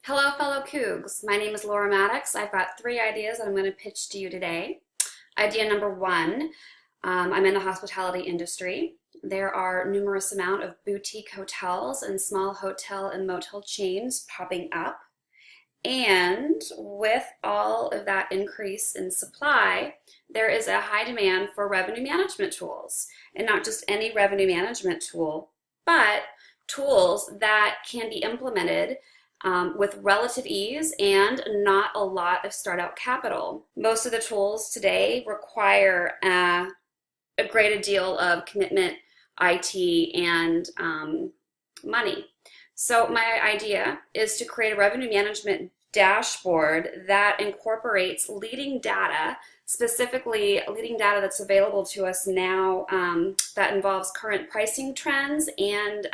Hello, fellow Cougs. My name is Laura Maddox. I've got three ideas that I'm going to pitch to you today. Idea number one, I'm in the hospitality industry. There are numerous amount of boutique hotels and small hotel and motel chains popping up. And with all of that increase in supply, there is a high demand for revenue management tools. And not just any revenue management tool, but tools that can be implemented with relative ease and not a lot of start-out capital. Most of the tools today require a great deal of commitment, IT, and money. So my idea is to create a revenue management dashboard that incorporates leading data, specifically leading data that's available to us now that involves current pricing trends and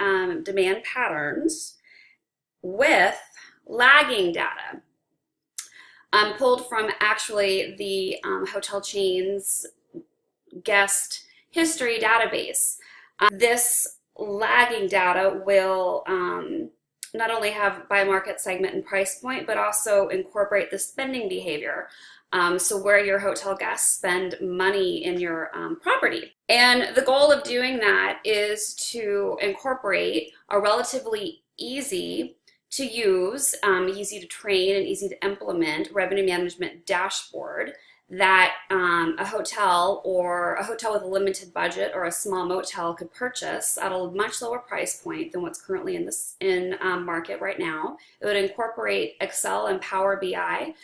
demand patterns, with lagging data pulled from actually the hotel chain's guest history database. This lagging data will not only have by market segment and price point, but also incorporate the spending behavior. So where your hotel guests spend money in your property. And the goal of doing that is to incorporate a relatively easy to use, easy to train, and easy to implement revenue management dashboard that a hotel with a limited budget or a small motel could purchase at a much lower price point than what's currently in market right now. It would incorporate Excel and Power BI,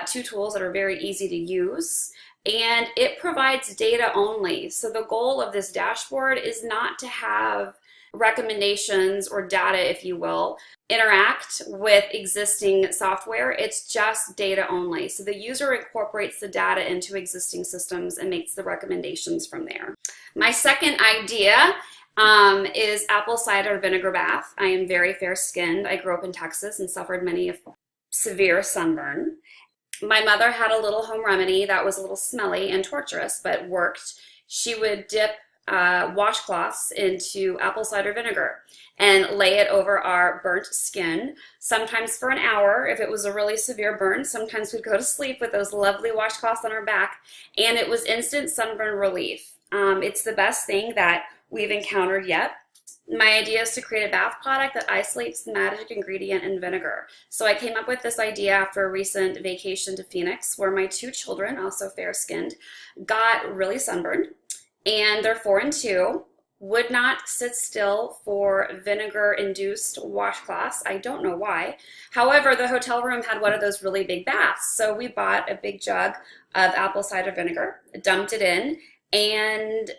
two tools that are very easy to use. And it provides data only. So the goal of this dashboard is not to have recommendations or data, if you will, interact with existing software. It's just data only. So the user incorporates the data into existing systems and makes the recommendations from there. My second idea is apple cider vinegar bath. I am very fair-skinned. I grew up in Texas and suffered many of severe sunburn. My mother had a little home remedy that was a little smelly and torturous, but worked. She would dip washcloths into apple cider vinegar and lay it over our burnt skin, sometimes for an hour if it was a really severe burn. Sometimes we'd go to sleep with those lovely washcloths on our back, and it was instant sunburn relief. It's the best thing that we've encountered yet. My idea is to create a bath product that isolates the magic ingredient in vinegar. So I came up with this idea after a recent vacation to Phoenix, where my two children, also fair-skinned, got really sunburned. And they're 4 and 2, would not sit still for vinegar-induced washcloths. I don't know why. However, the hotel room had one of those really big baths, so we bought a big jug of apple cider vinegar, dumped it in, and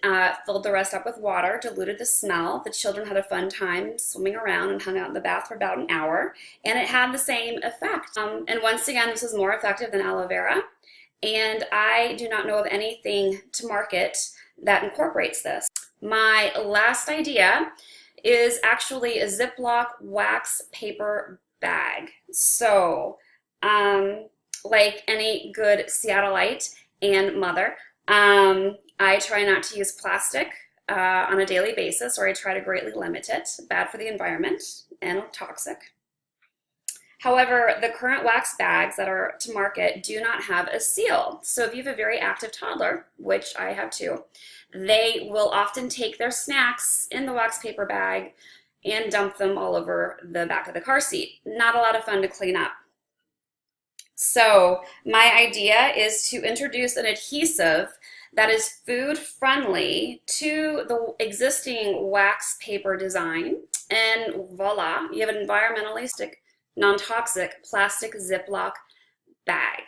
filled the rest up with water, diluted the smell. The children had a fun time swimming around and hung out in the bath for about an hour, and it had the same effect. And once again, this is more effective than aloe vera, and I do not know of anything to market that incorporates this. My last idea is actually a Ziploc wax paper bag. So, like any good Seattleite and mother, I try not to use plastic on a daily basis, or I try to greatly limit it. Bad for the environment and toxic. However, the current wax bags that are to market do not have a seal. So if you have a very active toddler, which I have too, they will often take their snacks in the wax paper bag and dump them all over the back of the car seat. Not a lot of fun to clean up. So my idea is to introduce an adhesive that is food friendly to the existing wax paper design, and voila, you have an environmentally non-toxic plastic Ziploc bag.